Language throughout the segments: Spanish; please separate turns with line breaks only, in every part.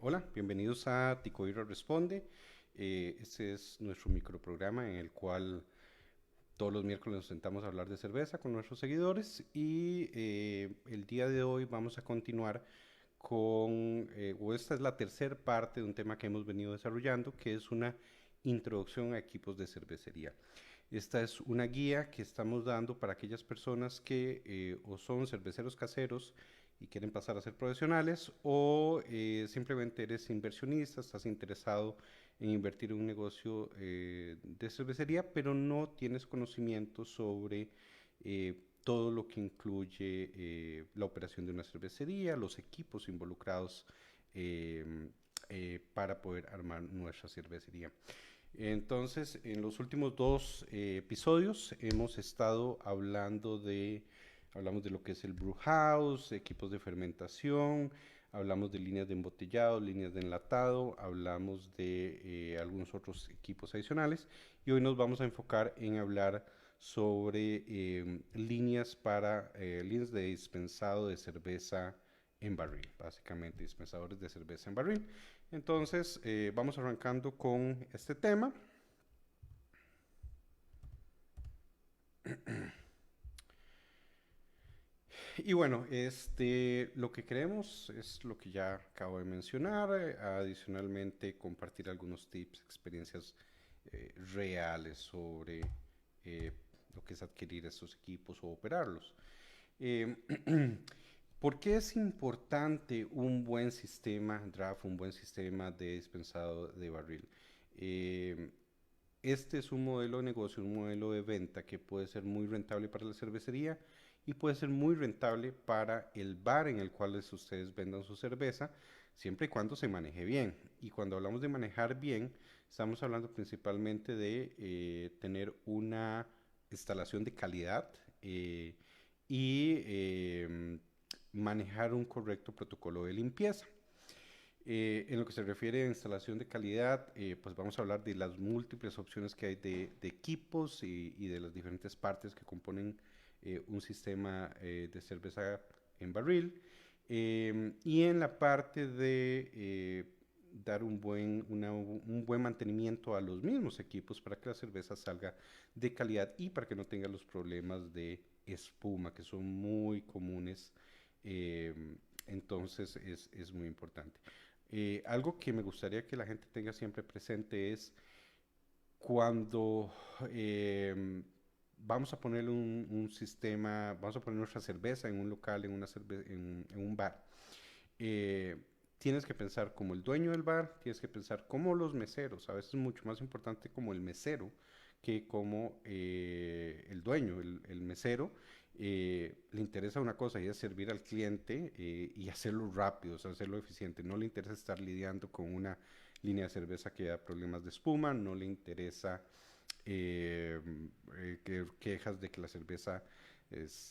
Hola, bienvenidos a Ticoira Responde. Este es nuestro microprograma en el cual todos los miércoles nos sentamos a hablar de cerveza con nuestros seguidores y el día de hoy vamos a continuar o esta es la tercera parte de un tema que hemos venido desarrollando, que es una introducción a equipos de cervecería. Esta es una guía que estamos dando para aquellas personas que o son cerveceros caseros y quieren pasar a ser profesionales o simplemente eres inversionista, estás interesado en invertir en un negocio de cervecería, pero no tienes conocimiento sobre todo lo que incluye la operación de una cervecería, los equipos involucrados eh, para poder armar nuestra cervecería. Entonces, en los últimos dos episodios hemos estado hablamos de lo que es el brew house, equipos de fermentación, hablamos de líneas de embotellado, líneas de enlatado, hablamos de algunos otros equipos adicionales y hoy nos vamos a enfocar en hablar sobre líneas de dispensado de cerveza en barril, básicamente dispensadores de cerveza en barril. Entonces, vamos arrancando con este tema. Y bueno, lo que queremos es lo que ya acabo de mencionar, adicionalmente compartir algunos tips, experiencias reales sobre eh, lo que es adquirir estos equipos o operarlos. Eh, ¿Por qué es importante un buen sistema draft, un buen sistema de dispensado de barril? Eh, este es un modelo de negocio, un modelo de venta que puede ser muy rentable para la cervecería y puede ser muy rentable para el bar en el cual ustedes vendan su cerveza, siempre y cuando se maneje bien. Y cuando hablamos de manejar bien, estamos hablando principalmente de tener una instalación de calidad y manejar un correcto protocolo de limpieza. En lo que se refiere a instalación de calidad, pues vamos a hablar de las múltiples opciones que hay de equipos y de las diferentes partes que componen un sistema de cerveza en barril. Y en la parte de dar un buen mantenimiento a los mismos equipos para que la cerveza salga de calidad y para que no tenga los problemas de espuma que son muy comunes. eh, entonces es muy importante. Algo que me gustaría que la gente tenga siempre presente es cuando vamos a poner un sistema, vamos a poner nuestra cerveza en un local, en un bar. eh, Tienes que pensar como el dueño del bar, tienes que pensar como los meseros. A veces es mucho más importante como el mesero que como el dueño. El mesero le interesa una cosa y es servir al cliente y hacerlo rápido, o sea, hacerlo eficiente. No le interesa estar lidiando con una línea de cerveza que da problemas de espuma, no le interesa quejas de que la cerveza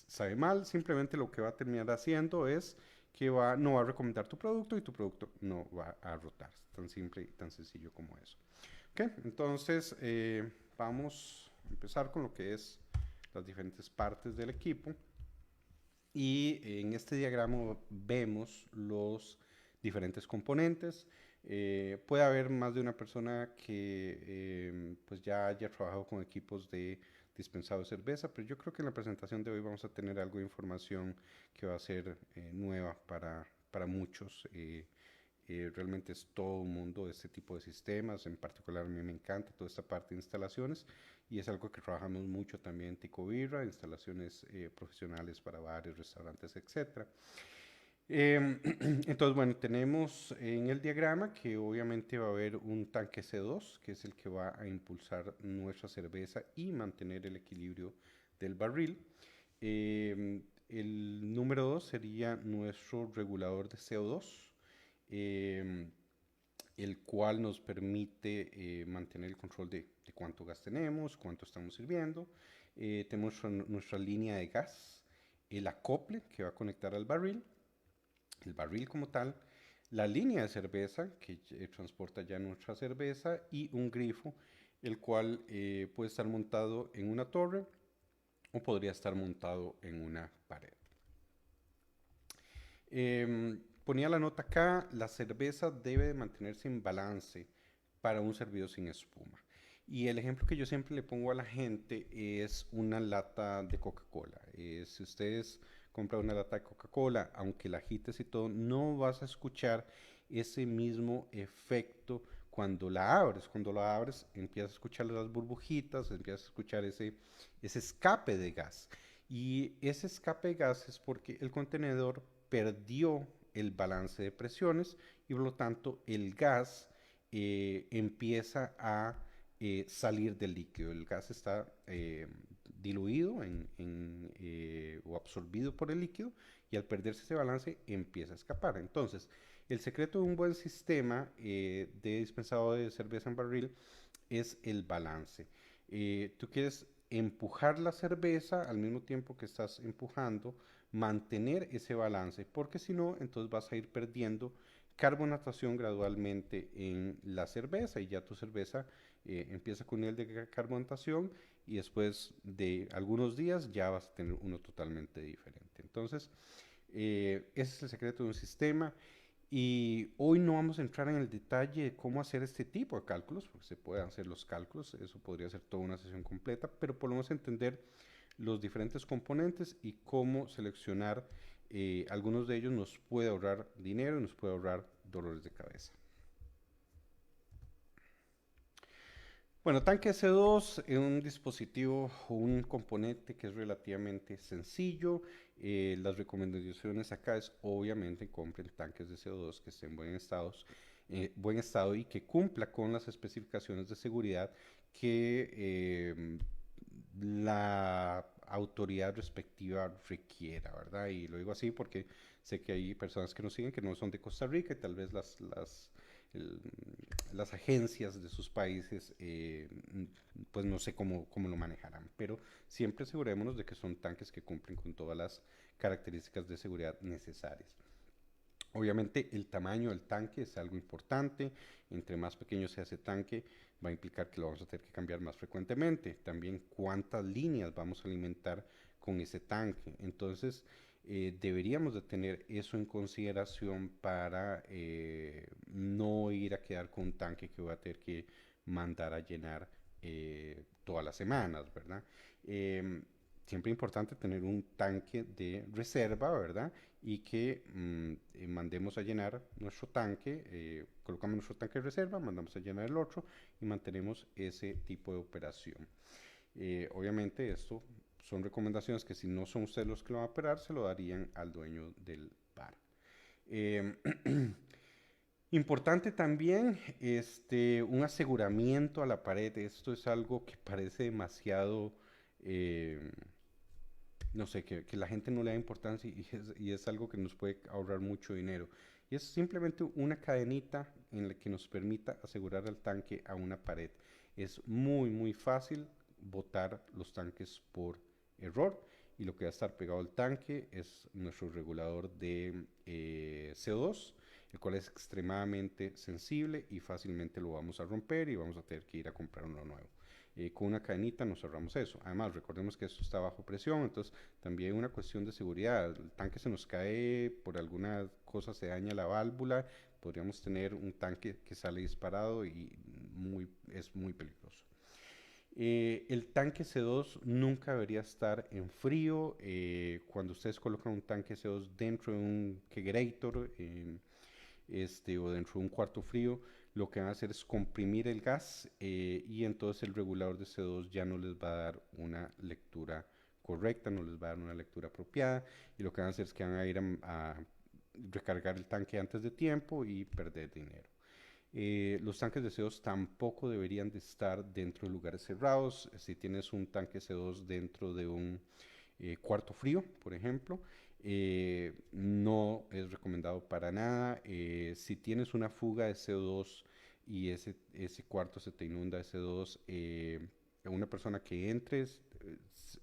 sabe mal. Simplemente lo que va a terminar haciendo es que no va a recomendar tu producto y tu producto no va a rotar. Tan simple y tan sencillo como eso. Ok, entonces vamos a empezar con lo que es las diferentes partes del equipo. Y en este diagrama vemos los diferentes componentes. Puede haber más de una persona que pues ya haya trabajado con equipos de dispensado de cerveza, pero yo creo que en la presentación de hoy vamos a tener algo de información que va a ser nueva para muchos. Realmente es todo un mundo de este tipo de sistemas, en particular a mí me encanta toda esta parte de instalaciones y es algo que trabajamos mucho también en Ticovira, instalaciones profesionales para bares, restaurantes, etcétera. Entonces, bueno, tenemos en el diagrama que obviamente va a haber un tanque C2, que es el que va a impulsar nuestra cerveza y mantener el equilibrio del barril. El número 2 sería nuestro regulador de CO2, eh, el cual nos permite mantener el control de cuánto gas tenemos, cuánto estamos sirviendo. Tenemos nuestra línea de gas, el acople que va a conectar al barril, el barril como tal, la línea de cerveza que transporta ya nuestra cerveza y un grifo, el cual puede estar montado en una torre o podría estar montado en una pared. ponía la nota acá, la cerveza debe de mantenerse en balance para un servido sin espuma. Y el ejemplo que yo siempre le pongo a la gente es una lata de Coca-Cola. Si ustedes compran una lata de Coca-Cola, aunque la agites y todo, no vas a escuchar ese mismo efecto cuando la abres. Cuando la abres, empiezas a escuchar las burbujitas, empiezas a escuchar ese escape de gas. Y ese escape de gas es porque el contenedor perdió el balance de presiones y por lo tanto el gas empieza a salir del líquido. El gas está diluido o absorbido por el líquido y al perderse ese balance empieza a escapar. Entonces, el secreto de un buen sistema de dispensado de cerveza en barril es el balance. Tú quieres empujar la cerveza al mismo tiempo que estás empujando, mantener ese balance, porque si no, entonces vas a ir perdiendo carbonatación gradualmente en la cerveza y ya tu cerveza empieza con un nivel de carbonatación y después de algunos días ya vas a tener uno totalmente diferente. Entonces, ese es el secreto de un sistema. Y hoy no vamos a entrar en el detalle de cómo hacer este tipo de cálculos, porque se pueden hacer los cálculos, eso podría ser toda una sesión completa, pero por lo menos entender los diferentes componentes y cómo seleccionar algunos de ellos nos puede ahorrar dinero y nos puede ahorrar dolores de cabeza. Bueno, tanque C2 es un dispositivo o un componente que es relativamente sencillo. Las recomendaciones acá es obviamente compren tanques de CO2 que estén en buen estado y que cumpla con las especificaciones de seguridad que la autoridad respectiva requiera, ¿verdad? Y lo digo así porque sé que hay personas que nos siguen que no son de Costa Rica y tal vez el- las agencias de sus países, pues no sé cómo lo manejarán, pero siempre asegurémonos de que son tanques que cumplen con todas las características de seguridad necesarias. Obviamente el tamaño del tanque es algo importante, entre más pequeño sea ese tanque va a implicar que lo vamos a tener que cambiar más frecuentemente, también cuántas líneas vamos a alimentar con ese tanque, entonces deberíamos de tener eso en consideración para no ir a quedar con un tanque que voy a tener que mandar a llenar todas las semanas, ¿verdad? Eh, Siempre es importante tener un tanque de reserva, ¿verdad? Y que mandemos a llenar nuestro tanque, colocamos nuestro tanque de reserva, mandamos a llenar el otro y mantenemos ese tipo de operación. Obviamente esto son recomendaciones que si no son ustedes los que lo van a operar, se lo darían al dueño del bar. Eh, Importante también un aseguramiento a la pared. Esto es algo que parece demasiado eh, no sé, que la gente no le da importancia y es algo que nos puede ahorrar mucho dinero. Y es simplemente una cadenita en la que nos permita asegurar el tanque a una pared. Es muy fácil botar los tanques por error y lo que va a estar pegado al tanque es nuestro regulador de CO2, el cual es extremadamente sensible y fácilmente lo vamos a romper y vamos a tener que ir a comprar uno nuevo. Con una cadenita nos ahorramos eso. Además, recordemos que esto está bajo presión, entonces también una cuestión de seguridad. El tanque se nos cae, por alguna cosa se daña la válvula, podríamos tener un tanque que sale disparado y es muy peligroso. El tanque C2 nunca debería estar en frío. Cuando ustedes colocan un tanque C2 dentro de un kegerator, o dentro de un cuarto frío, lo que van a hacer es comprimir el gas y entonces el regulador de CO2 ya no les va a dar una lectura correcta, no les va a dar una lectura apropiada y lo que van a hacer es que van a ir a recargar el tanque antes de tiempo y perder dinero. Los tanques de CO2 tampoco deberían de estar dentro de lugares cerrados. Si tienes un tanque CO2 dentro de un cuarto frío, por ejemplo, no es recomendado para nada. Si tienes una fuga de CO2 y ese cuarto se te inunda de CO2, una persona que entre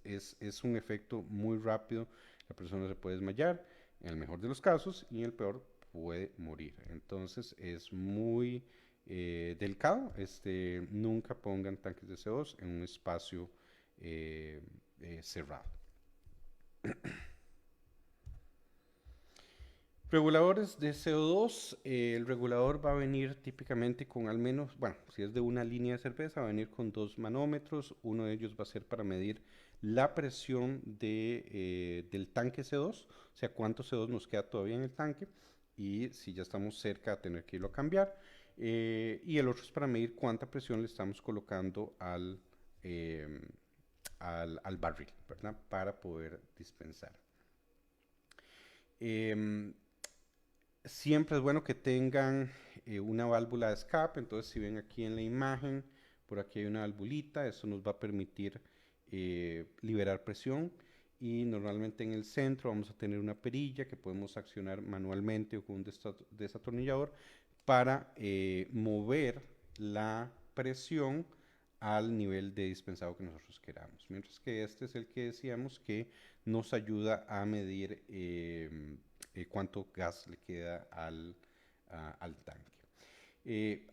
es un efecto muy rápido. La persona se puede desmayar, en el mejor de los casos, y en el peor puede morir. Entonces es muy delicado. Nunca pongan tanques de CO2 en un espacio cerrado. Reguladores de CO2, el regulador va a venir típicamente con al menos, bueno, si es de una línea de cerveza, va a venir con dos manómetros. Uno de ellos va a ser para medir la presión del tanque CO2, o sea, cuánto CO2 nos queda todavía en el tanque y si ya estamos cerca de tener que irlo a cambiar. Y el otro es para medir cuánta presión le estamos colocando eh, al barril, ¿verdad? Para poder dispensar. Em, Siempre es bueno que tengan una válvula de escape, entonces si ven aquí en la imagen, por aquí hay una valvulita, eso nos va a permitir liberar presión y normalmente en el centro vamos a tener una perilla que podemos accionar manualmente o con un desatornillador para mover la presión al nivel de dispensado que nosotros queramos. Mientras que este es el que decíamos que nos ayuda a medir cuánto gas le queda al tanque.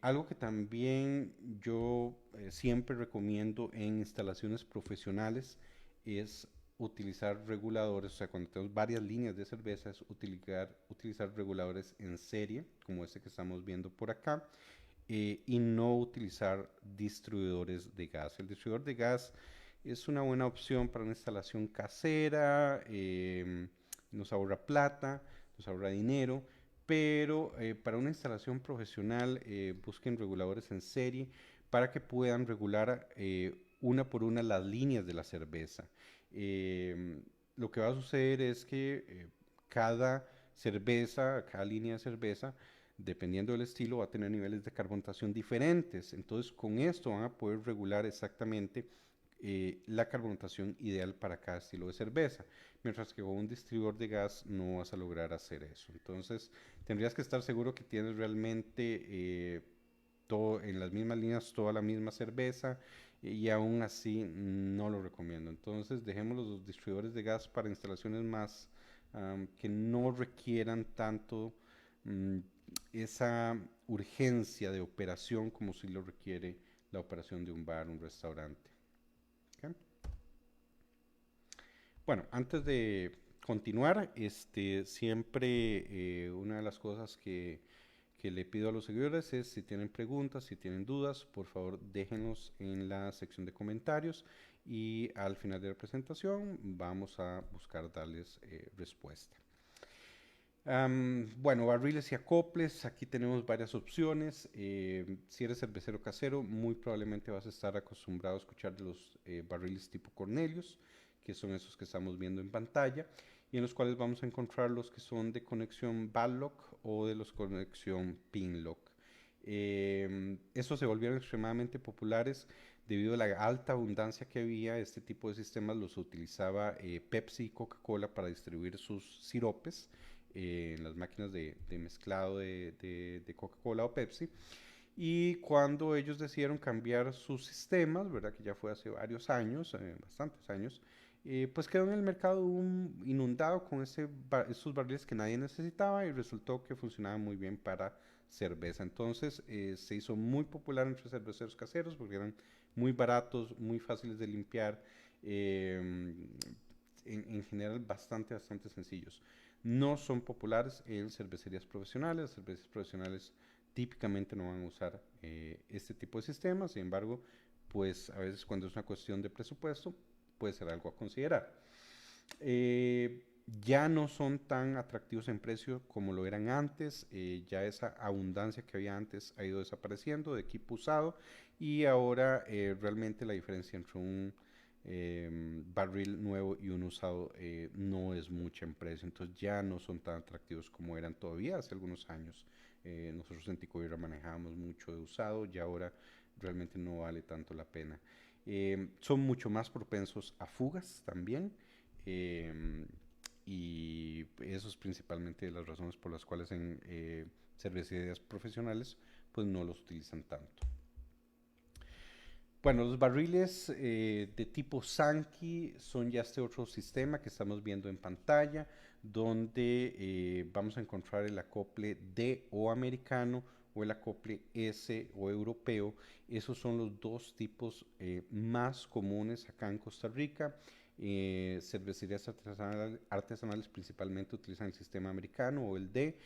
Algo que también yo siempre recomiendo en instalaciones profesionales es utilizar reguladores, o sea, cuando tenemos varias líneas de cerveza, es utilizar reguladores en serie, como este que estamos viendo por acá, y no utilizar distribuidores de gas. El distribuidor de gas es una buena opción para una instalación casera, nos ahorra plata, nos ahorra dinero, pero para una instalación profesional busquen reguladores en serie para que puedan regular una por una las líneas de la cerveza. Eh, lo que va a suceder es que cada cerveza, cada línea de cerveza, dependiendo del estilo, va a tener niveles de carbonatación diferentes. Entonces, con esto van a poder regular exactamente la carbonatación ideal para cada estilo de cerveza, mientras que con un distribuidor de gas no vas a lograr hacer eso. Entonces, tendrías que estar seguro que tienes realmente todo en las mismas líneas, toda la misma cerveza, y aún así no lo recomiendo. Entonces, dejemos los distribuidores de gas para instalaciones más que no requieran tanto mm, esa urgencia de operación como si lo requiere la operación de un bar, un restaurante. ¿Ok? Bueno, antes de continuar, siempre una de las cosas que le pido a los seguidores es si tienen preguntas, si tienen dudas, por favor déjenos en la sección de comentarios y al final de la presentación vamos a buscar darles respuesta. Bueno, barriles y acoples, aquí tenemos varias opciones. Si eres cervecero casero, muy probablemente vas a estar acostumbrado a escuchar de los barriles tipo Cornelius, que son esos que estamos viendo en pantalla, y en los cuales vamos a encontrar los que son de conexión Ballock o de los conexión Pinlock. Estos se volvieron extremadamente populares debido a la alta abundancia que había. Este tipo de sistemas los utilizaba Pepsi y Coca-Cola para distribuir sus siropes en las máquinas de mezclado de Coca-Cola o Pepsi. Y cuando ellos decidieron cambiar sus sistemas, ¿verdad? Que ya fue hace varios años, bastantes años, pues quedó en el mercado inundado con esos barriles que nadie necesitaba y resultó que funcionaba muy bien para cerveza. Entonces se hizo muy popular entre cerveceros caseros porque eran muy baratos, muy fáciles de limpiar, en general bastante sencillos. No son populares en cervecerías profesionales. Las cervecerías profesionales típicamente no van a usar este tipo de sistemas. Sin embargo, pues a veces cuando es una cuestión de presupuesto, puede ser algo a considerar. Ya no son tan atractivos en precio como lo eran antes. Ya esa abundancia que había antes ha ido desapareciendo de equipo usado y ahora realmente la diferencia entre un barril nuevo y un usado no es mucha en precio, entonces ya no son tan atractivos como eran todavía hace algunos años. Nosotros en Ticoira manejábamos mucho de usado y ahora realmente no vale tanto la pena. Son mucho más propensos a fugas también. eh, y eso es principalmente las razones por las cuales en cervecerías profesionales pues no los utilizan tanto. Bueno, los barriles de tipo Sankey son ya este otro sistema que estamos viendo en pantalla, donde vamos a encontrar el acople D o americano o el acople S o europeo. Esos son los dos tipos más comunes acá en Costa Rica. Cervecerías artesanales principalmente utilizan el sistema americano o el D.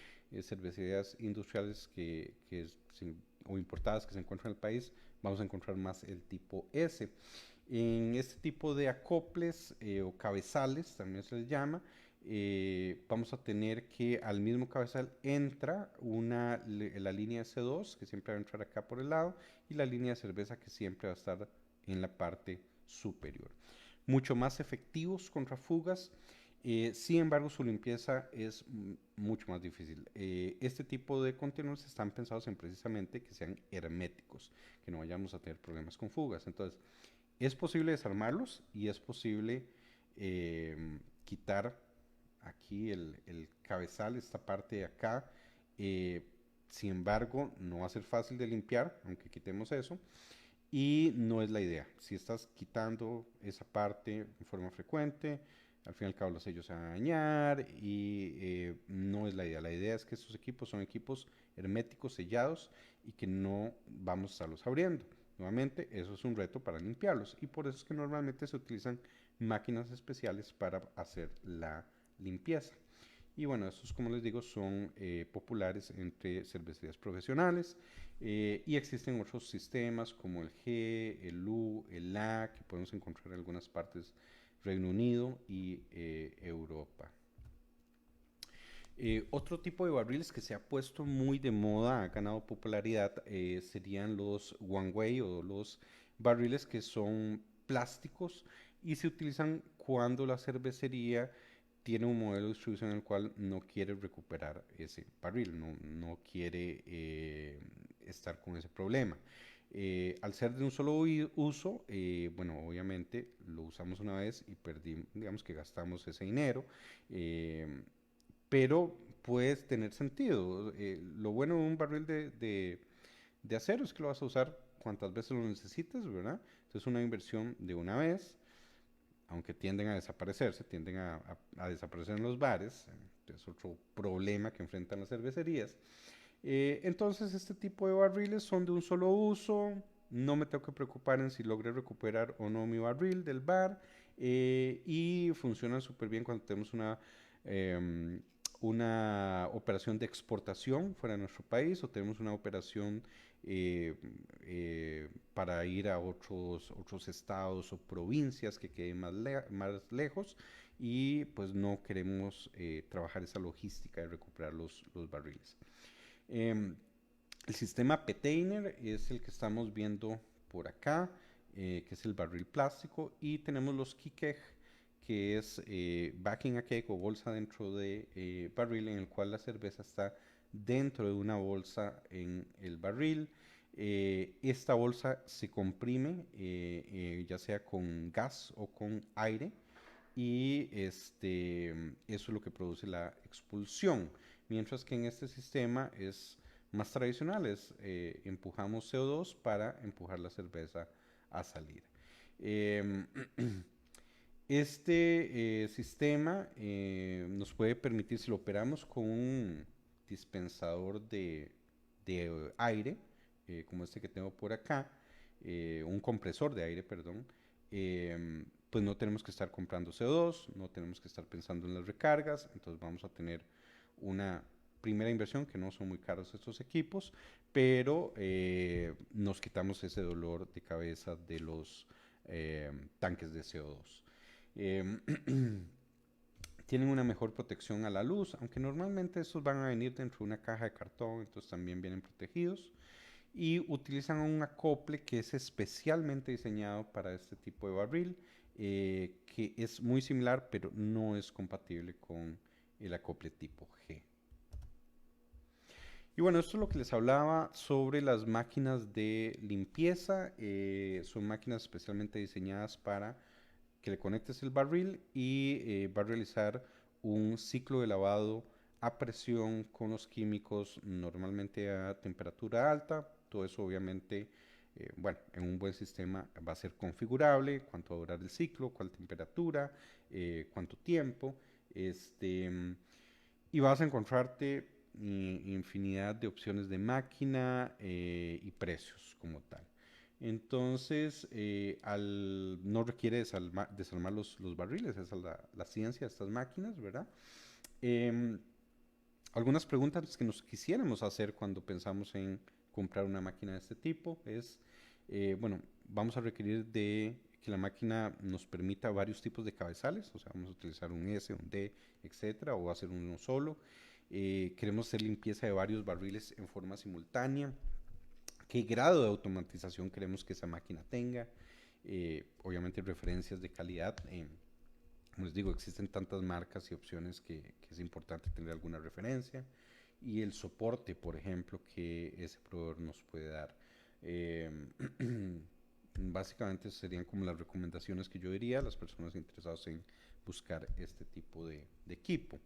Cervecerías industriales o importadas que se encuentran en el país, vamos a encontrar más el tipo S. En este tipo de acoples o cabezales, también se les llama, vamos a tener que al mismo cabezal entra la línea C2, que siempre va a entrar acá por el lado, y la línea de cerveza, que siempre va a estar en la parte superior. Mucho más efectivos contra fugas, sin embargo su limpieza es mucho más difícil. Este tipo de contenedores están pensados en precisamente que sean herméticos, que no vayamos a tener problemas con fugas. Entonces, es posible desarmarlos y es posible quitar aquí el cabezal, esta parte de acá. eh, Sin embargo, no va a ser fácil de limpiar, aunque quitemos eso. Y no es la idea. Si estás quitando esa parte en forma frecuente, al fin y al cabo los sellos se van a dañar y no es la idea. La idea es que estos equipos son equipos herméticos, sellados y que no vamos a estarlos abriendo. Nuevamente, eso es un reto para limpiarlos y por eso es que normalmente se utilizan máquinas especiales para hacer la limpieza. Y bueno, estos, como les digo, son populares entre cervecerías profesionales y existen otros sistemas como el G, el U, el A, que podemos encontrar en algunas partes Reino Unido y Europa. Otro tipo de barriles que se ha puesto muy de moda, ha ganado popularidad, serían los one way o los barriles que son plásticos y se utilizan cuando la cervecería tiene un modelo de distribución en el cual no quiere recuperar ese barril, no quiere estar con ese problema. Al ser de un solo uso, bueno, obviamente lo usamos una vez y perdimos, digamos que gastamos ese dinero. eh, pero puede tener sentido. Lo bueno de un barril de acero es que lo vas a usar cuantas veces lo necesites, ¿verdad? Entonces una inversión de una vez, aunque tienden a desaparecerse, tienden a desaparecer en los bares, es otro problema que enfrentan las cervecerías. Entonces este tipo de barriles son de un solo uso, no me tengo que preocupar en si logré recuperar o no mi barril del bar y funcionan súper bien cuando tenemos em, una operación de exportación fuera de nuestro país o tenemos una operación eh, para ir a otros estados o provincias que queden más lejos y pues no queremos trabajar esa logística de recuperar los barriles. Em, el sistema Petainer es el que estamos viendo por acá, que es el barril plástico, y tenemos los Kikeg, que es backing a keg o bolsa dentro de barril, en el cual la cerveza está dentro de una bolsa en el barril. Esta bolsa se comprime, ya sea con gas o con aire, y eso es lo que produce la expulsión. Mientras que en este sistema es más tradicional, empujamos CO2 para empujar la cerveza a salir. Em, sistema nos puede permitir, si lo operamos con un dispensador de aire, como este que tengo por acá, un compresor de aire, perdón, pues no tenemos que estar comprando CO2, no tenemos que estar pensando en las recargas, entonces vamos a tener una primera inversión, que no son muy caros estos equipos, pero nos quitamos ese dolor de cabeza de los tanques de CO2. Eh, tienen una mejor protección a la luz, aunque normalmente estos van a venir dentro de una caja de cartón, entonces también vienen protegidos. Y utilizan un acople que es especialmente diseñado para este tipo de barril, que es muy similar, pero no es compatible con el acople tipo G. Y bueno, esto es lo que les hablaba sobre las máquinas de limpieza. Son máquinas especialmente diseñadas para que le conectes el barril y va a realizar un ciclo de lavado a presión con los químicos, normalmente a temperatura alta. Todo eso obviamente, bueno, en un buen sistema va a ser configurable, cuánto va a durar el ciclo, cuál temperatura, cuánto tiempo. Y vas a encontrarte infinidad de opciones de máquina y precios como tal. Entonces, no requiere desarmar los barriles, esa es la ciencia de estas máquinas, ¿verdad? Em, Algunas preguntas que nos quisiéramos hacer cuando pensamos en comprar una máquina de este tipo es, bueno, vamos a requerir de que la máquina nos permita varios tipos de cabezales, o sea, vamos a utilizar un S, un D, etcétera, o hacer uno solo. Queremos hacer limpieza de varios barriles en forma simultánea. ¿Qué grado de automatización queremos que esa máquina tenga? Obviamente referencias de calidad. Como les digo, existen tantas marcas y opciones que es importante tener alguna referencia. Y el soporte, por ejemplo, que ese proveedor nos puede dar. Eh, Básicamente serían como las recomendaciones que yo diría a las personas interesadas en buscar este tipo de equipo.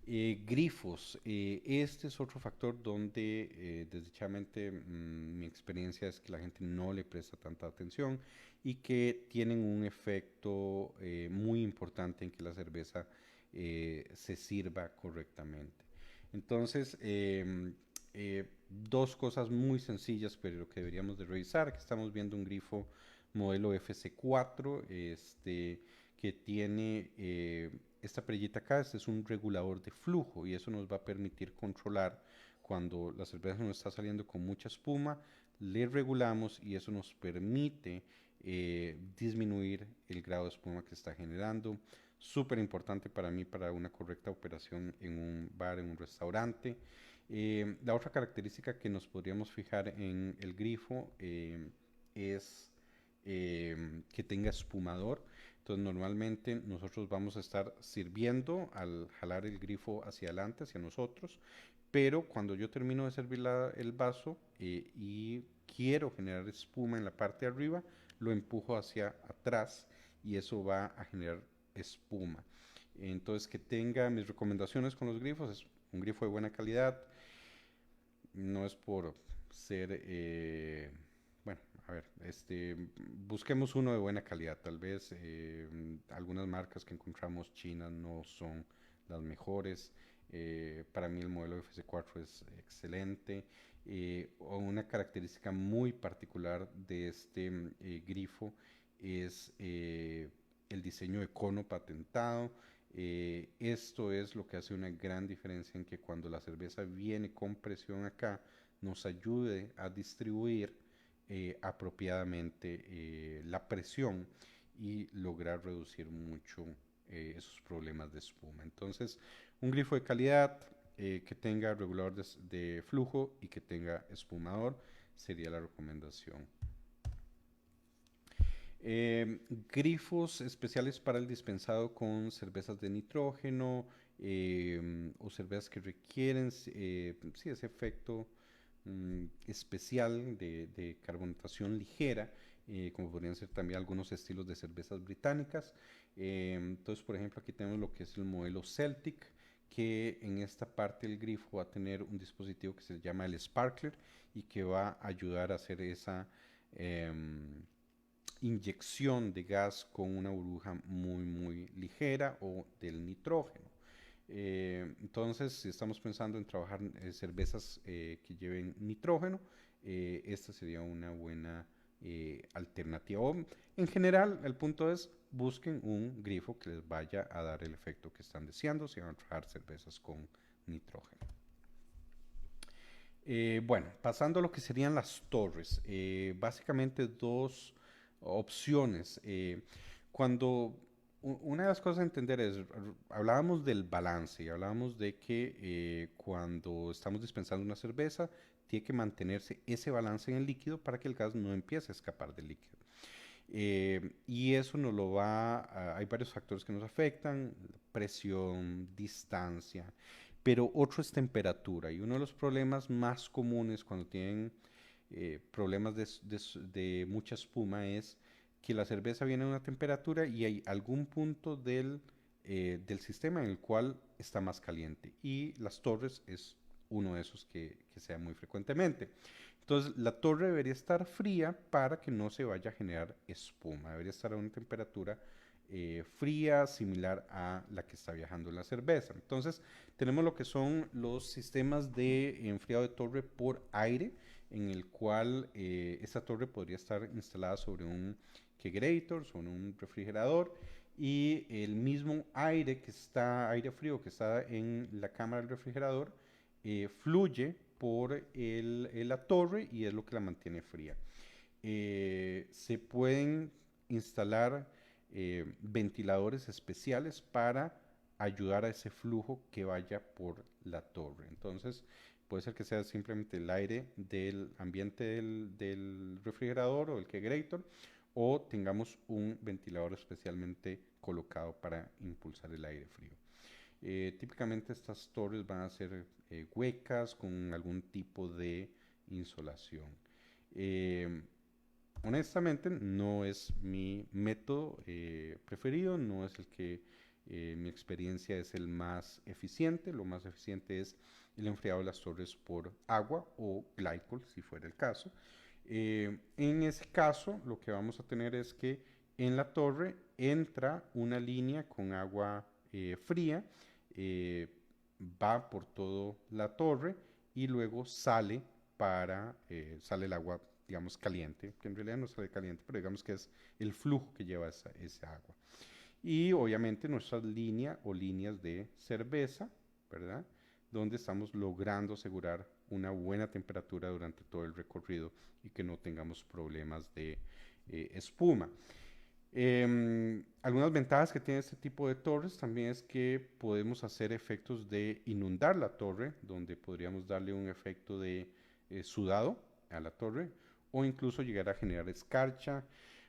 Grifos. Este es otro factor donde desdichadamente mi experiencia es que la gente no le presta tanta atención y que tienen un efecto muy importante en que la cerveza se sirva correctamente. Entonces, dos cosas muy sencillas, pero que deberíamos de revisar, que estamos viendo un grifo modelo FC4, que tiene esta perillita acá. Este es un regulador de flujo y eso nos va a permitir controlar cuando la cerveza nos está saliendo con mucha espuma, le regulamos y eso nos permite disminuir el grado de espuma que está generando. Súper importante para mí para una correcta operación en un bar, en un restaurante. La otra característica que nos podríamos fijar en el grifo es que tenga espumador. Entonces normalmente nosotros vamos a estar sirviendo al jalar el grifo hacia adelante, hacia nosotros, pero cuando yo termino de servir el vaso y quiero generar espuma en la parte de arriba, lo empujo hacia atrás y eso va a generar espuma. Entonces que tenga mis recomendaciones con los grifos, es un grifo de buena calidad, no es por ser, bueno, a ver, busquemos uno de buena calidad. Tal vez algunas marcas que encontramos chinas no son las mejores. Para mí el modelo FC4 es excelente. Una característica muy particular de este grifo es el diseño de cono patentado. Esto es lo que hace una gran diferencia en que cuando la cerveza viene con presión acá, nos ayude a distribuir apropiadamente la presión y lograr reducir mucho esos problemas de espuma. Entonces, un grifo de calidad que tenga regulador de flujo y que tenga espumador sería la recomendación. Grifos especiales para el dispensado con cervezas de nitrógeno o cervezas que requieren sí, ese efecto especial de carbonatación ligera, como podrían ser también algunos estilos de cervezas británicas. Entonces, por ejemplo, aquí tenemos lo que es el modelo Celtic, que en esta parte del grifo va a tener un dispositivo que se llama el Sparkler y que va a ayudar a hacer esa inyección de gas con una burbuja muy ligera o del nitrógeno. Entonces, si estamos pensando en trabajar cervezas que lleven nitrógeno, esta sería una buena alternativa. O, en general, el punto es busquen un grifo que les vaya a dar el efecto que están deseando si van a trabajar cervezas con nitrógeno. Bueno, pasando a lo que serían las torres, básicamente dos opciones. Cuando una de las cosas a entender es, hablábamos del balance y hablábamos de que cuando estamos dispensando una cerveza, tiene que mantenerse ese balance en el líquido para que el gas no empiece a escapar del líquido. Y eso nos lo hay varios factores que nos afectan: presión, distancia, pero otro es temperatura. Y uno de los problemas más comunes cuando tienen problemas de mucha espuma es que la cerveza viene a una temperatura y hay algún punto del sistema en el cual está más caliente. Y las torres es uno de esos que se da muy frecuentemente. Entonces, la torre debería estar fría para que no se vaya a generar espuma. Debería estar a una temperatura fría, similar a la que está viajando la cerveza. Entonces, tenemos lo que son los sistemas de enfriado de torre por aire. en el cual esta torre podría estar instalada sobre un kegerator, sobre un refrigerador, y el mismo aire frío que está en la cámara del refrigerador fluye por la torre y es lo que la mantiene fría. Se pueden instalar ventiladores especiales para ayudar a ese flujo que vaya por la torre. Entonces, puede ser que sea simplemente el aire del ambiente del refrigerador o el kegerator, o tengamos un ventilador especialmente colocado para impulsar el aire frío. Típicamente estas torres van a ser huecas con algún tipo de insolación. Eh, Honestamente, no es mi método preferido, no es el que mi experiencia es el más eficiente. Lo más eficiente es el enfriado de las torres por agua o glycol, si fuera el caso. En ese caso, lo que vamos a tener es que en la torre entra una línea con agua fría, eh, va por toda la torre y luego sale el agua, digamos, caliente, que en realidad no sale caliente, pero digamos que es el flujo que lleva esa agua. Y obviamente nuestra línea o líneas de cerveza, ¿verdad? Donde estamos logrando asegurar una buena temperatura durante todo el recorrido y que no tengamos problemas de espuma. Algunas ventajas que tiene este tipo de torres también es que podemos hacer efectos de inundar la torre, donde podríamos darle un efecto de sudado a la torre, o incluso llegar a generar escarcha.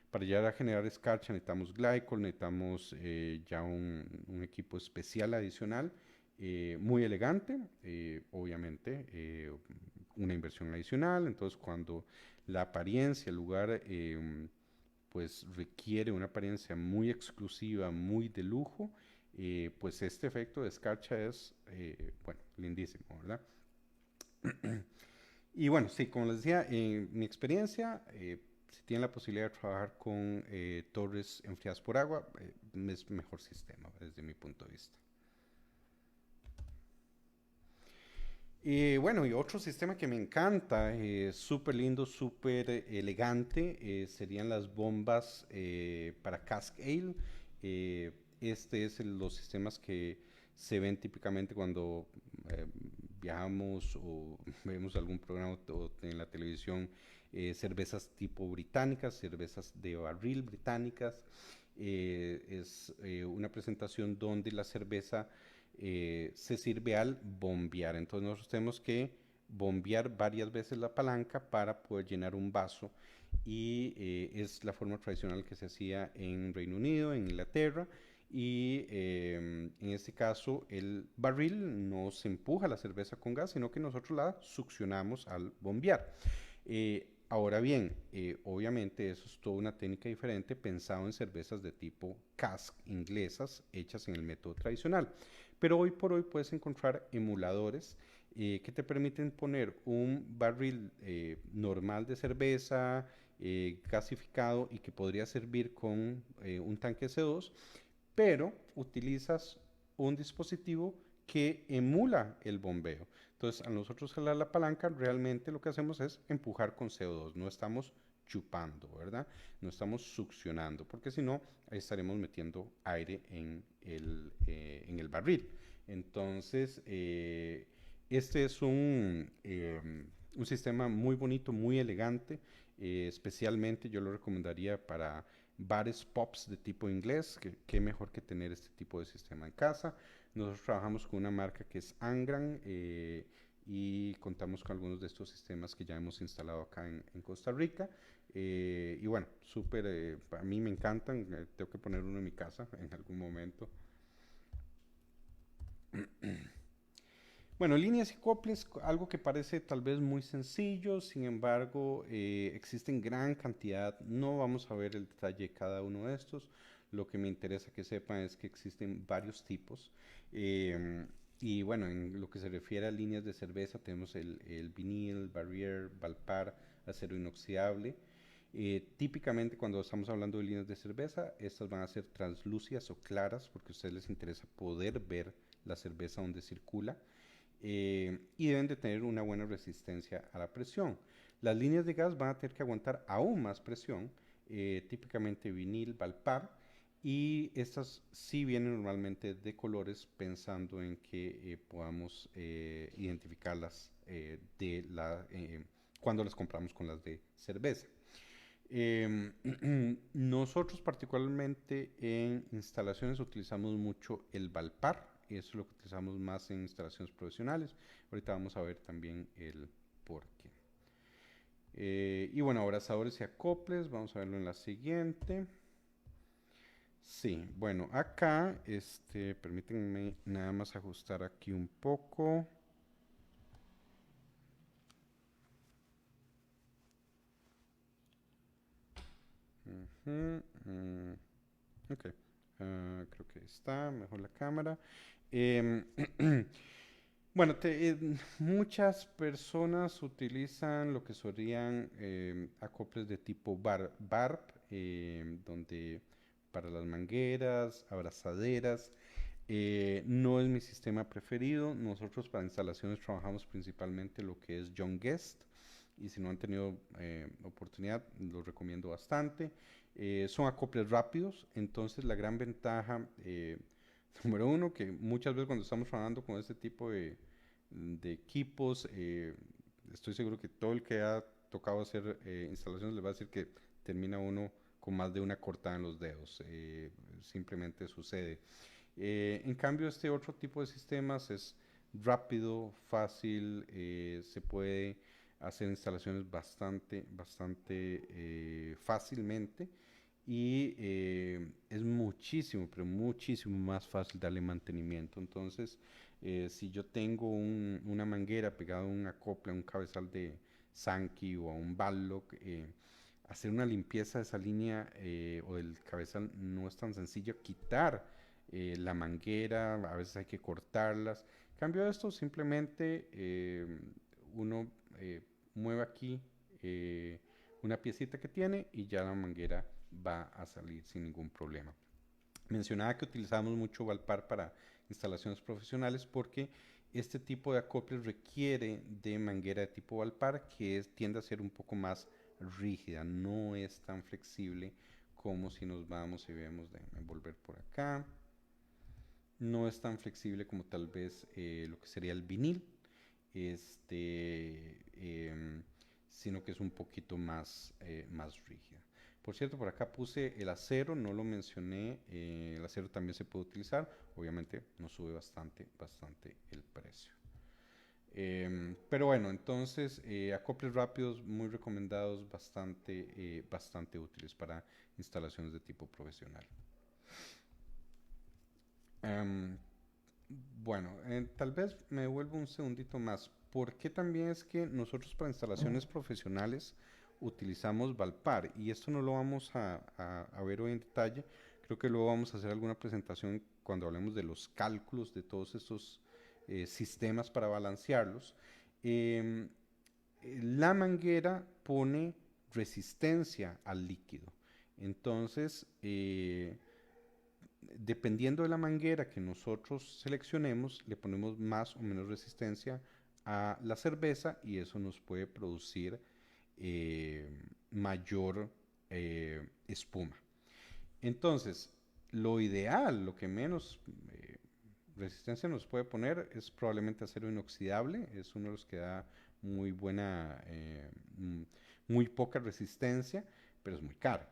Para llegar a generar escarcha necesitamos glycol, necesitamos ya un equipo especial adicional, muy elegante, obviamente, una inversión adicional. Entonces, cuando la apariencia, el lugar, pues requiere una apariencia muy exclusiva, muy de lujo, pues este efecto de escarcha es, bueno, lindísimo, ¿verdad? Y bueno, sí, como les decía, en mi experiencia, si tienen la posibilidad de trabajar con torres enfriadas por agua, es mejor sistema desde mi punto de vista. Bueno, y otro sistema que me encanta, súper lindo, súper elegante, serían las bombas para cask ale. Eh, este es los sistemas que se ven típicamente cuando eh, viajamos o vemos algún programa o en la televisión, cervezas tipo británicas, cervezas de barril británicas. Es una presentación donde la cerveza se sirve al bombear. Entonces nosotros tenemos que bombear varias veces la palanca para poder llenar un vaso, y es la forma tradicional que se hacía en Reino Unido, en Inglaterra, y en este caso el barril no se empuja la cerveza con gas, sino que nosotros la succionamos al bombear. Ahora bien, obviamente eso es toda una técnica diferente pensado en cervezas de tipo cask inglesas hechas en el método tradicional. Pero hoy por hoy puedes encontrar emuladores que te permiten poner un barril normal de cerveza gasificado y que podría servir con un tanque CO2, pero utilizas un dispositivo que emula el bombeo. Entonces, a nosotros jalar la palanca, realmente lo que hacemos es empujar con CO2, no estamos chupando, ¿verdad? No estamos succionando, porque si no, estaremos metiendo aire en el barril. Entonces, este es un sistema muy bonito, muy elegante, especialmente yo lo recomendaría para bares pubs de tipo inglés, que qué mejor que tener este tipo de sistema en casa. Nosotros trabajamos con una marca que es Angran, y contamos con algunos de estos sistemas que ya hemos instalado acá en Costa Rica. Y bueno, súper, a mí me encantan, tengo que poner uno en mi casa en algún momento. Bueno, líneas y coples, algo que parece tal vez muy sencillo, sin embargo, existen gran cantidad. No vamos a ver el detalle de cada uno de estos. Lo que me interesa que sepan es que existen varios tipos. Y bueno, en lo que se refiere a líneas de cerveza, tenemos el vinil, barrier, valpar, acero inoxidable. Típicamente cuando estamos hablando de líneas de cerveza, estas van a ser translúcidas o claras porque a ustedes les interesa poder ver la cerveza donde circula, y deben de tener una buena resistencia a la presión. Las líneas de gas van a tener que aguantar aún más presión, típicamente vinil, Valpar, y estas sí vienen normalmente de colores pensando en que podamos identificarlas cuando las compramos con las de cerveza. Nosotros particularmente en instalaciones utilizamos mucho el Valpar, y eso es lo que utilizamos más en instalaciones profesionales. Ahorita vamos a ver también el por qué. Y bueno, abrazadores y acoples, vamos a verlo en la siguiente. Sí, bueno, acá, permítanme nada más ajustar aquí un poco. Ujú, ok, creo que está mejor la cámara. Em, bueno, muchas personas utilizan lo que serían acoples de tipo BARP, donde para las mangueras, abrazaderas, no es mi sistema preferido. Nosotros para instalaciones trabajamos principalmente lo que es John Guest, y si no han tenido oportunidad, los recomiendo bastante. Son acoples rápidos, entonces la gran ventaja, número uno, que muchas veces cuando estamos trabajando con este tipo de equipos, estoy seguro que todo el que ha tocado hacer instalaciones le va a decir que termina uno con más de una cortada en los dedos. Simplemente sucede. En cambio, este otro tipo de sistemas es rápido, fácil, se puede hacer instalaciones bastante fácilmente, y es muchísimo, pero muchísimo más fácil darle mantenimiento. Entonces, si yo tengo una manguera pegada a un acople, a un cabezal de Sankey o a un Ballock, hacer una limpieza de esa línea o del cabezal no es tan sencillo. Quitar la manguera, a veces hay que cortarlas. En cambio esto, simplemente uno mueve aquí una piecita que tiene y ya la manguera va a salir sin ningún problema. Mencionaba que utilizamos mucho Valpar para instalaciones profesionales porque este tipo de acoples requiere de manguera de tipo Valpar, que tiende a ser un poco más rígida, no es tan flexible como si nos vamos y vemos, de volver por acá, no es tan flexible como tal vez lo que sería el vinil, em, sino que es un poquito más rígida. Por cierto, por acá puse el acero, no lo mencioné, el acero también se puede utilizar, obviamente nos sube bastante el precio. Pero bueno, entonces acoples rápidos muy recomendados, bastante útiles para instalaciones de tipo profesional. Em, bueno, tal vez me vuelvo un segundito más. ¿Por qué también es que nosotros para instalaciones profesionales utilizamos Valpar? Y esto no lo vamos a ver hoy en detalle. Creo que luego vamos a hacer alguna presentación cuando hablemos de los cálculos de todos estos sistemas para balancearlos. Em, la manguera pone resistencia al líquido. Entonces, dependiendo de la manguera que nosotros seleccionemos, le ponemos más o menos resistencia a la cerveza, y eso nos puede producir eh, mayor espuma. Entonces, lo ideal, lo que menos resistencia nos puede poner es probablemente acero inoxidable, es uno de los que da muy buena, muy poca resistencia, pero es muy caro.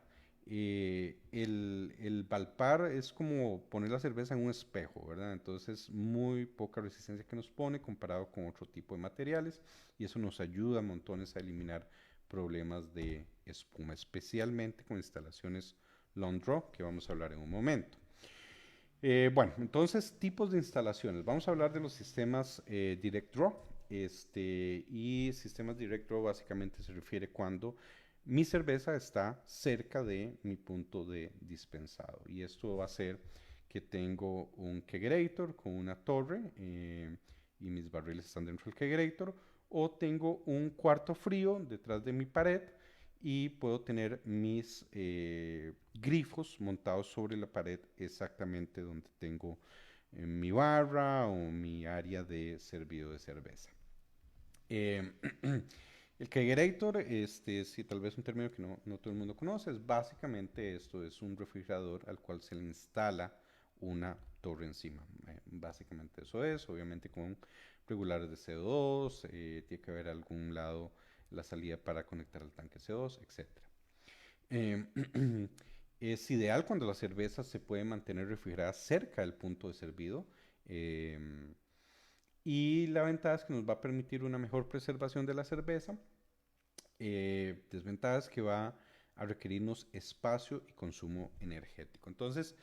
El Valpar es como poner la cerveza en un espejo, ¿verdad? Entonces, muy poca resistencia que nos pone comparado con otro tipo de materiales, y eso nos ayuda a montones a eliminar problemas de espuma, especialmente con instalaciones long draw, que vamos a hablar en un momento. Bueno, entonces, tipos de instalaciones. Vamos a hablar de los sistemas Direct Draw. Y sistemas Direct Draw básicamente se refiere cuando mi cerveza está cerca de mi punto de dispensado. Y esto va a ser que tengo un kegerator con una torre y mis barriles están dentro del kegerator. O tengo un cuarto frío detrás de mi pared y puedo tener mis grifos montados sobre la pared exactamente donde tengo mi barra o mi área de servido de cerveza. Eh, El kegerator, sí, tal vez un término que no todo el mundo conoce, es básicamente esto, es un refrigerador al cual se le instala una torre encima. Básicamente eso es, obviamente con regulares de CO2, tiene que haber algún lado la salida para conectar al tanque CO2, etcétera. Eh, es ideal cuando la cerveza se puede mantener refrigerada cerca del punto de servido. eh, y la ventaja es que nos va a permitir una mejor preservación de la cerveza. Desventaja es que va a requerirnos espacio y consumo energético. Entonces,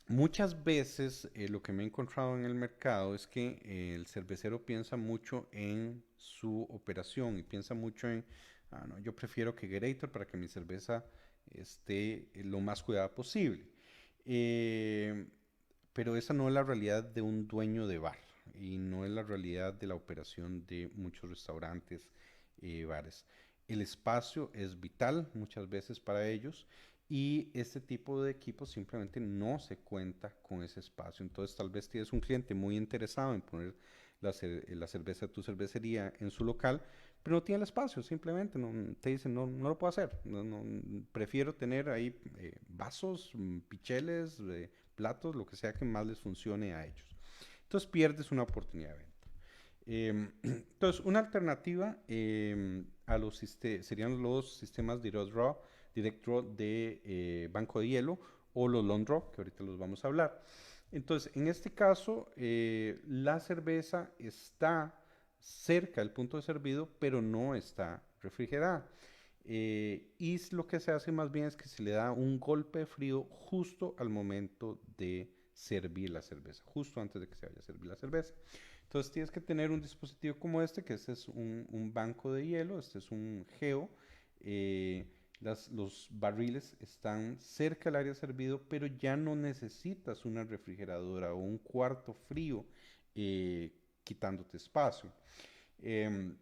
muchas veces lo que me he encontrado en el mercado es que el cervecero piensa mucho en su operación y piensa mucho en, no, yo prefiero Kegerator para que mi cerveza esté lo más cuidada posible. Eh, pero esa no es la realidad de un dueño de bar y no es la realidad de la operación de muchos restaurantes, bares. El espacio es vital muchas veces para ellos y este tipo de equipos simplemente no se cuenta con ese espacio. Entonces tal vez tienes un cliente muy interesado en poner la cerveza de tu cervecería en su local, pero no tiene el espacio, simplemente no, te dicen no lo puedo hacer, prefiero tener ahí vasos, picheles, platos, lo que sea que más les funcione a ellos. Entonces pierdes una oportunidad de venta. Entonces, una alternativa a serían los sistemas Direct Draw de banco de hielo o los Long Draw, que ahorita los vamos a hablar. Entonces, en este caso, la cerveza está cerca del punto de servido, pero no está refrigerada. Y lo que se hace más bien es que se le da un golpe de frío justo al momento de servir la cerveza, justo antes de que se vaya a servir la cerveza. Entonces tienes que tener un dispositivo como este, que este es un banco de hielo, este es un geo. eh, los barriles están cerca del área de servido, pero ya no necesitas una refrigeradora o un cuarto frío quitándote espacio. Em,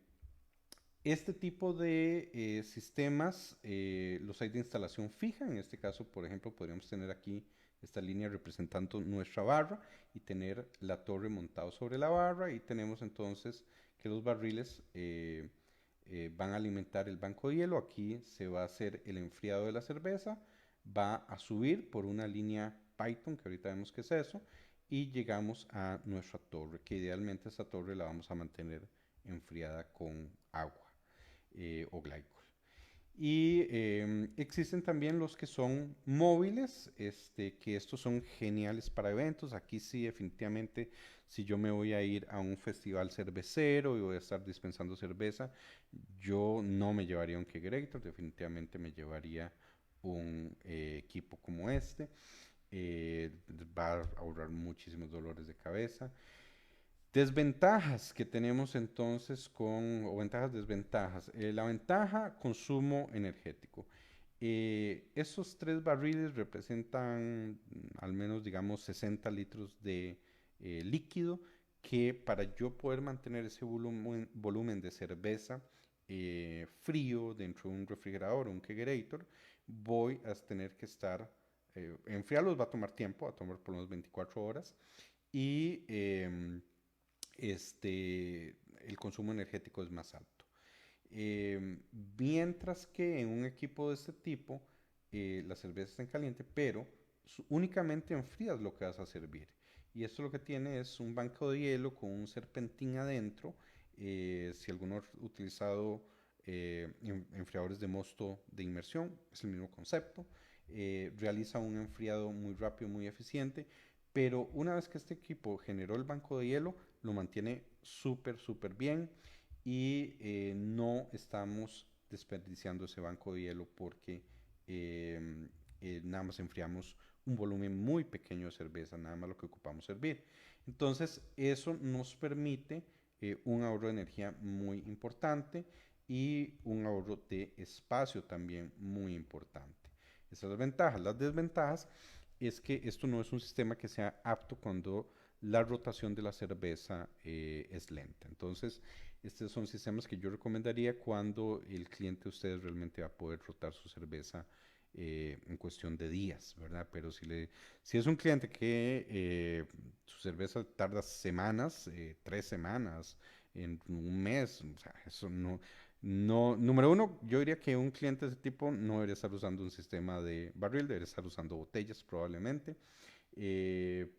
este tipo de sistemas los hay de instalación fija. En este caso, por ejemplo, podríamos tener aquí esta línea representando nuestra barra y tener la torre montada sobre la barra y tenemos entonces que los barriles van a alimentar el banco de hielo. Aquí se va a hacer el enfriado de la cerveza, va a subir por una línea Python, que ahorita vemos que es eso, y llegamos a nuestra torre, que idealmente esta torre la vamos a mantener enfriada con agua o glycol. Y existen también los que son móviles, que estos son geniales para eventos. Aquí sí, definitivamente, si yo me voy a ir a un festival cervecero y voy a estar dispensando cerveza, yo no me llevaría un kegerator, definitivamente me llevaría un equipo como este. Va a ahorrar muchísimos dolores de cabeza. Desventajas que tenemos entonces o ventajas, desventajas. La ventaja, consumo energético. Esos tres barriles representan al menos, digamos, 60 litros de líquido que para yo poder mantener ese volumen de cerveza frío dentro de un refrigerador o un kegerator, voy a tener que estar, enfriarlos va a tomar tiempo, va a tomar por unos 24 horas y el consumo energético es más alto. Mientras que en un equipo de este tipo, la cerveza está en caliente, pero únicamente enfrías lo que vas a servir. Y esto lo que tiene es un banco de hielo con un serpentín adentro. Si alguno ha utilizado enfriadores de mosto de inmersión, es el mismo concepto. Realiza un enfriado muy rápido, muy eficiente, pero una vez que este equipo generó el banco de hielo, lo mantiene súper bien y no estamos desperdiciando ese banco de hielo porque nada más enfriamos un volumen muy pequeño de cerveza, nada más lo que ocupamos servir. Entonces, eso nos permite un ahorro de energía muy importante y un ahorro de espacio también muy importante. Esas son las ventajas. Las desventajas es que esto no es un sistema que sea apto cuando la rotación de la cerveza es lenta. Entonces, estos son sistemas que yo recomendaría cuando el cliente de ustedes realmente va a poder rotar su cerveza en cuestión de días, ¿verdad? Pero si es un cliente que su cerveza tarda semanas, 3 semanas, en un mes, o sea, eso no, No, número uno, yo diría que un cliente de ese tipo no debería estar usando un sistema de barril, debería estar usando botellas probablemente.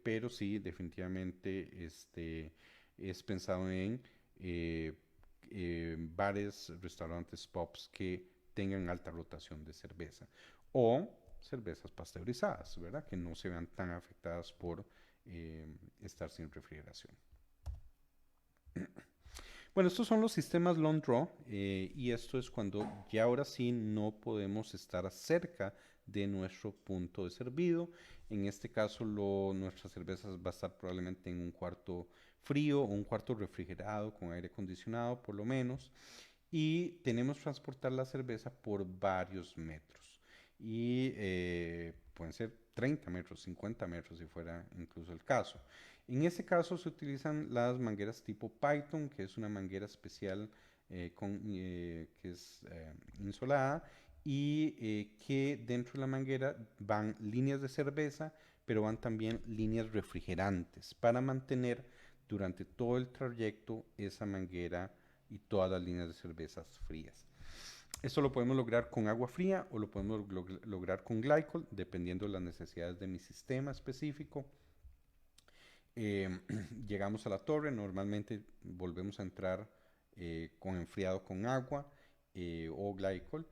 Pero sí, definitivamente es pensado en eh, bares, restaurantes, pubs que tengan alta rotación de cerveza o cervezas pasteurizadas, ¿verdad? Que no se vean tan afectadas por estar sin refrigeración. Bueno, estos son los sistemas long draw y esto es cuando ya ahora sí no podemos estar cerca de nuestro punto de servido. En este caso, nuestras cervezas va a estar probablemente en un cuarto frío o un cuarto refrigerado con aire acondicionado por lo menos y tenemos que transportar la cerveza por varios metros y pueden ser 30 metros, 50 metros si fuera incluso el caso. En ese caso se utilizan las mangueras tipo Python, que es una manguera especial que es insolada y que dentro de la manguera van líneas de cerveza, pero van también líneas refrigerantes para mantener durante todo el trayecto esa manguera y todas las líneas de cervezas frías. Esto lo podemos lograr con agua fría o lo podemos lograr con glycol, dependiendo de las necesidades de mi sistema específico. Eh, llegamos a la torre, normalmente volvemos a entrar con enfriado con agua o glycol.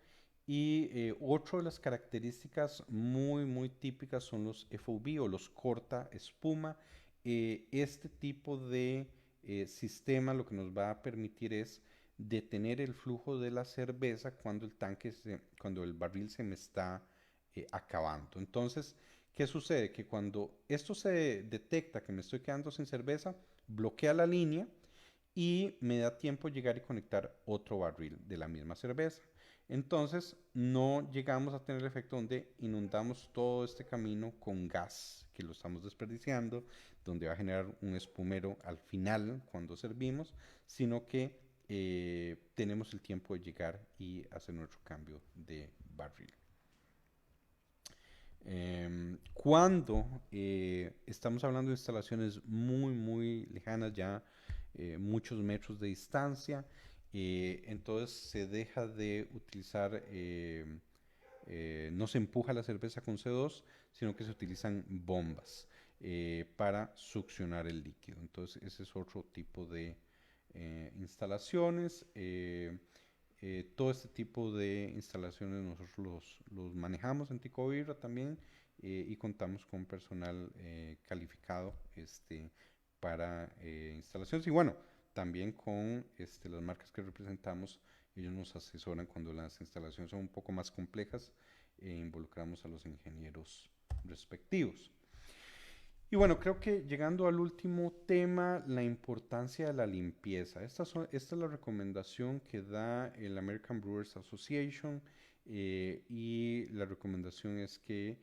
Y otra de las características muy típicas son los FOB o los corta espuma. Este tipo de sistema lo que nos va a permitir es detener el flujo de la cerveza cuando cuando el barril se me está acabando. Entonces, ¿qué sucede? Que cuando esto se detecta que me estoy quedando sin cerveza, bloquea la línea y me da tiempo llegar y conectar otro barril de la misma cerveza. Entonces, no llegamos a tener el efecto donde inundamos todo este camino con gas, que lo estamos desperdiciando, donde va a generar un espumero al final cuando servimos, sino que tenemos el tiempo de llegar y hacer nuestro cambio de barril. Cuando estamos hablando de instalaciones muy lejanas, ya muchos metros de distancia, entonces se deja de utilizar, no se empuja la cerveza con CO2, sino que se utilizan bombas para succionar el líquido. Entonces ese es otro tipo de instalaciones. Todo este tipo de instalaciones nosotros los manejamos en Ticovibra también y contamos con personal calificado para instalaciones y bueno, también con las marcas que representamos, ellos nos asesoran cuando las instalaciones son un poco más complejas e involucramos a los ingenieros respectivos. Y bueno, creo que llegando al último tema, la importancia de la limpieza. Esta es la recomendación que da el American Brewers Association y la recomendación es que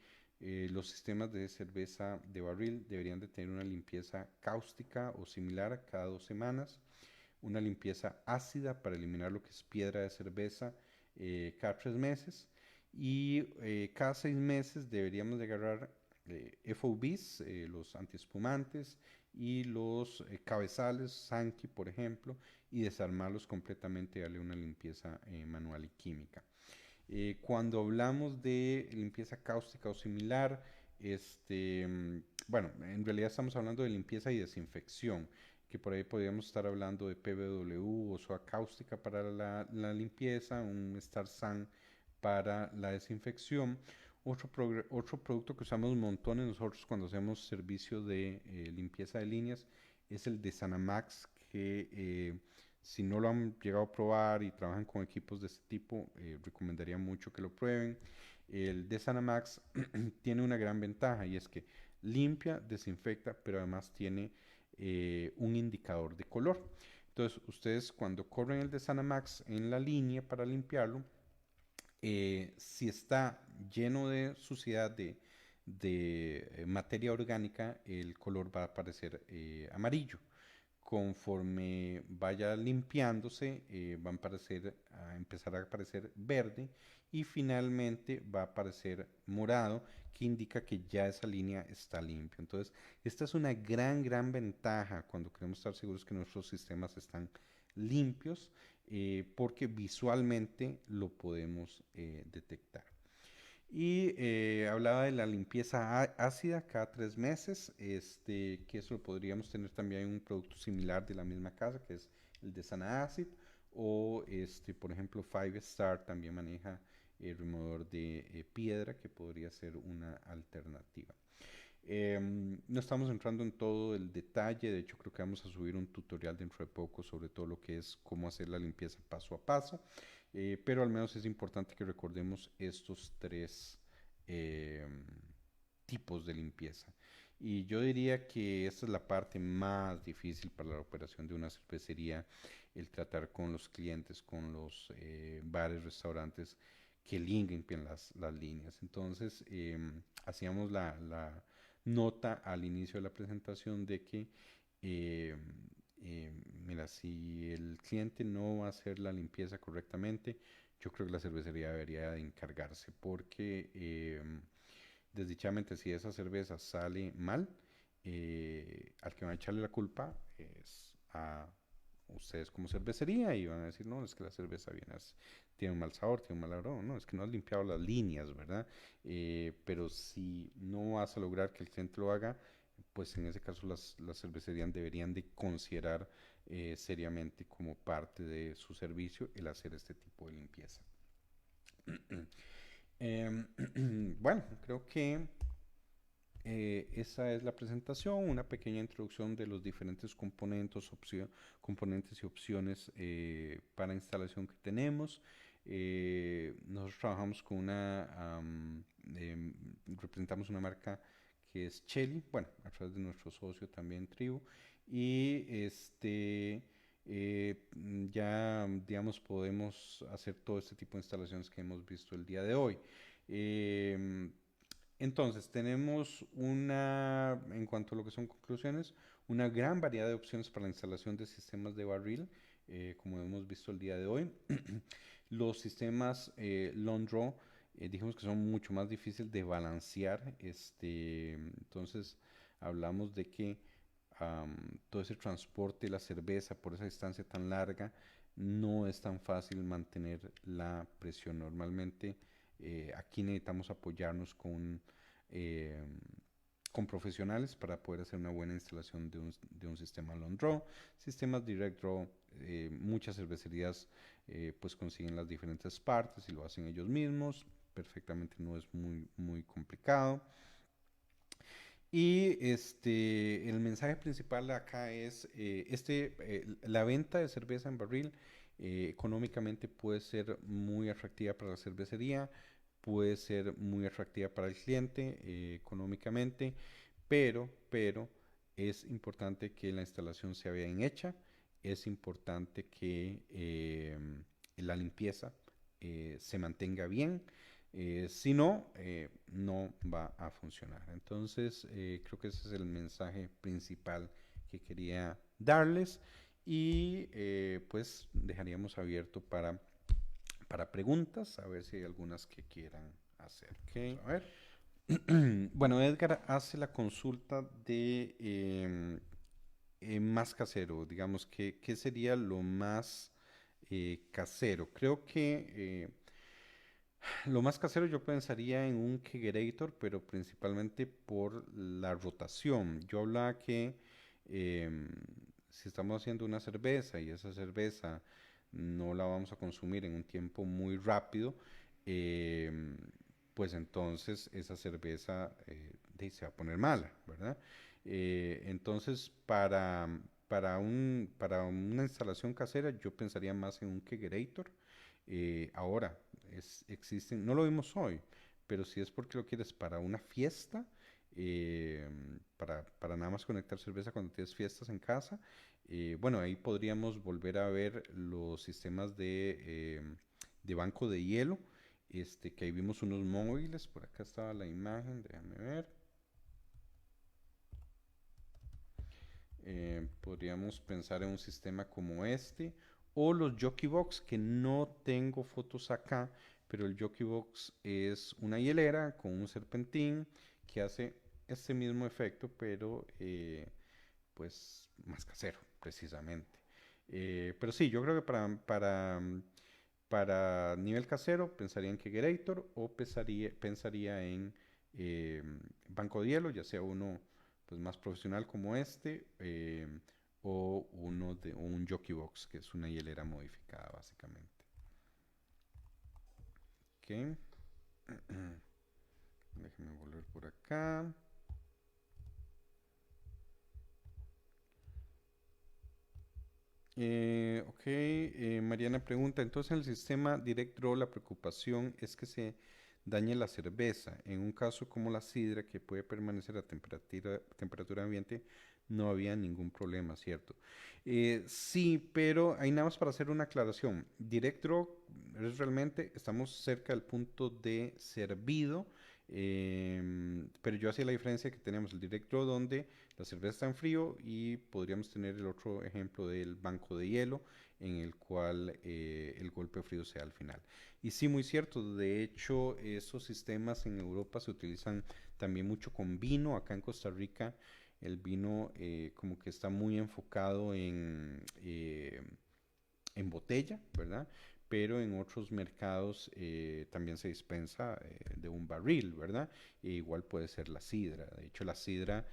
los sistemas de cerveza de barril deberían de tener una limpieza cáustica o similar cada 2 semanas, una limpieza ácida para eliminar lo que es piedra de cerveza cada 3 meses y cada 6 meses deberíamos de agarrar FOBs, los antiespumantes y los cabezales, Sankey por ejemplo, y desarmarlos completamente y darle una limpieza manual y química. Cuando hablamos de limpieza cáustica o similar, bueno, en realidad estamos hablando de limpieza y desinfección, que por ahí podríamos estar hablando de PBW o soda cáustica para la limpieza, un Star-San para la desinfección. Otro producto que usamos montones nosotros cuando hacemos servicio de limpieza de líneas es el de Sanamax, que si no lo han llegado a probar y trabajan con equipos de este tipo, recomendaría mucho que lo prueben. El de Sanamax tiene una gran ventaja y es que limpia, desinfecta, pero además tiene un indicador de color. Entonces, ustedes cuando corren el de Sanamax en la línea para limpiarlo, si está lleno de suciedad de materia orgánica, el color va a aparecer amarillo. Conforme vaya limpiándose, va a empezar a aparecer verde y finalmente va a aparecer morado, que indica que ya esa línea está limpia. Entonces, esta es una gran ventaja cuando queremos estar seguros que nuestros sistemas están limpios porque visualmente lo podemos detectar. Y hablaba de la limpieza ácida cada 3 meses, que eso lo podríamos tener también en un producto similar de la misma casa, que es el de Sana-Acid, o por ejemplo, Five Star también maneja el removedor de piedra, que podría ser una alternativa. No estamos entrando en todo el detalle, de hecho creo que vamos a subir un tutorial dentro de poco sobre todo lo que es cómo hacer la limpieza paso a paso, pero al menos es importante que recordemos estos tres eh, tipos de limpieza. Y yo diría que esta es la parte más difícil para la operación de una cervecería, el tratar con los clientes, con los bares, restaurantes que limpian las líneas. Entonces, hacíamos la nota al inicio de la presentación de que, eh, mira, si el cliente no va a hacer la limpieza correctamente, yo creo que la cervecería debería de encargarse porque desdichadamente si esa cerveza sale mal, al que van a echarle la culpa es a ustedes como cervecería y van a decir, no, es que la cerveza tiene un mal sabor, tiene un mal aroma, no, es que no has limpiado las líneas, ¿verdad? Pero si no vas a lograr que el cliente lo haga, pues en ese caso las cervecerías deberían de considerar seriamente como parte de su servicio el hacer este tipo de limpieza. Em, bueno, creo que esa es la presentación, una pequeña introducción de los diferentes componentes y opciones para instalación que tenemos. Nosotros trabajamos con representamos una marca que es Shelly, bueno, a través de nuestro socio también Tribu, y ya, digamos, podemos hacer todo este tipo de instalaciones que hemos visto el día de hoy. Eh, entonces, tenemos en cuanto a lo que son conclusiones, una gran variedad de opciones para la instalación de sistemas de barril, como hemos visto el día de hoy. Los sistemas long draw, dijimos que son mucho más difíciles de balancear. Entonces, hablamos de que todo ese transporte de la cerveza por esa distancia tan larga no es tan fácil mantener la presión. Normalmente, aquí necesitamos apoyarnos eh, con profesionales para poder hacer una buena instalación de un sistema long draw. Sistemas direct draw, muchas cervecerías pues consiguen las diferentes partes y lo hacen ellos mismos. Perfectamente, no es muy complicado. Y el mensaje principal acá es, la venta de cerveza en barril económicamente puede ser muy atractiva para la cervecería, puede ser muy atractiva para el cliente económicamente, pero es importante que la instalación sea bien hecha, es importante que la limpieza se mantenga bien, si no, no va a funcionar. Entonces, creo que ese es el mensaje principal que quería darles y pues dejaríamos abierto para preguntas, a ver si hay algunas que quieran hacer. Ok, a ver. Bueno, Edgar hace la consulta de más casero, digamos, ¿qué sería lo más casero? Creo que lo más casero yo pensaría en un kegerator, pero principalmente por la rotación. Yo hablaba que em, si estamos haciendo una cerveza y esa cerveza no la vamos a consumir en un tiempo muy rápido, em, pues entonces esa cerveza se va a poner mala, ¿verdad? Entonces, para una instalación casera, yo pensaría más en un kegerator. Ahora, existen, no lo vimos hoy, pero si es porque lo quieres para una fiesta, eh, para nada más conectar cerveza cuando tienes fiestas en casa, bueno, ahí podríamos volver a ver los sistemas de banco de hielo, que ahí vimos unos móviles, por acá estaba la imagen, déjame ver. Podríamos pensar en un sistema como este o los Jockey Box, que no tengo fotos acá, pero el Jockey Box es una hielera con un serpentín que hace este mismo efecto, pero pues más casero, precisamente. Pero sí, yo creo que para nivel casero pensaría en Kegerator o pensaría en eh, banco de hielo, ya sea uno pues, más profesional como este o o un Jockey Box, que es una hielera modificada básicamente. Ok, déjenme volver por acá. Ok, Mariana pregunta, entonces en el sistema Direct Draw la preocupación es que se dañe la cerveza. En un caso como la sidra, que puede permanecer a temperatura ambiente, no había ningún problema, ¿cierto? Sí, pero hay nada más para hacer una aclaración. Direct Draw es realmente, estamos cerca del punto de servido, pero yo hacía la diferencia que tenemos el Direct Draw donde la cerveza está en frío y podríamos tener el otro ejemplo del banco de hielo en el cual el golpe frío sea al final. Y sí, muy cierto, de hecho esos sistemas en Europa se utilizan también mucho con vino. Acá en Costa Rica el vino como que está muy enfocado en botella, ¿verdad? Pero en otros mercados también se dispensa de un barril, ¿verdad? E igual puede ser la sidra. De hecho, la sidra,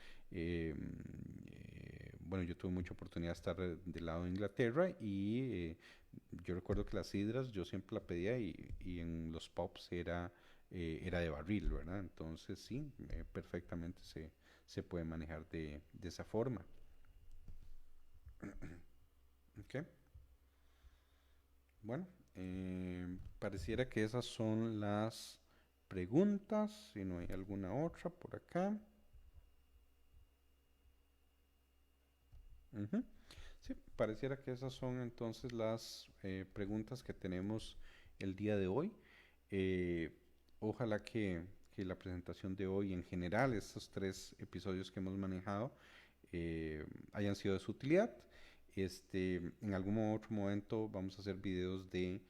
bueno, yo tuve mucha oportunidad de estar del lado de Inglaterra y yo recuerdo que las sidras yo siempre la pedía y en los pubs era de barril, ¿verdad? Entonces sí, perfectamente se puede manejar de esa forma. ¿Ok? Bueno, pareciera que esas son las preguntas. Si no hay alguna otra por acá. Ujú. Sí, pareciera que esas son entonces las preguntas que tenemos el día de hoy. Eh, Ojalá que la presentación de hoy en general, estos tres episodios que hemos manejado, hayan sido de su utilidad. En algún otro momento vamos a hacer videos de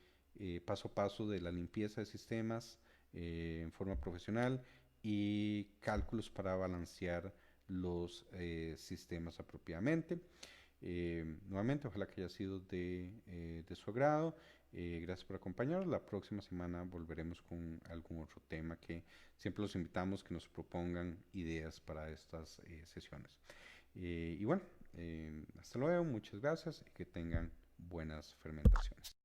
paso a paso de la limpieza de sistemas en forma profesional y cálculos para balancear los sistemas apropiadamente. Nuevamente, ojalá que haya sido de su agrado. Gracias por acompañarnos. La próxima semana volveremos con algún otro tema que siempre los invitamos que nos propongan ideas para estas sesiones. Y bueno, hasta luego, muchas gracias y que tengan buenas fermentaciones.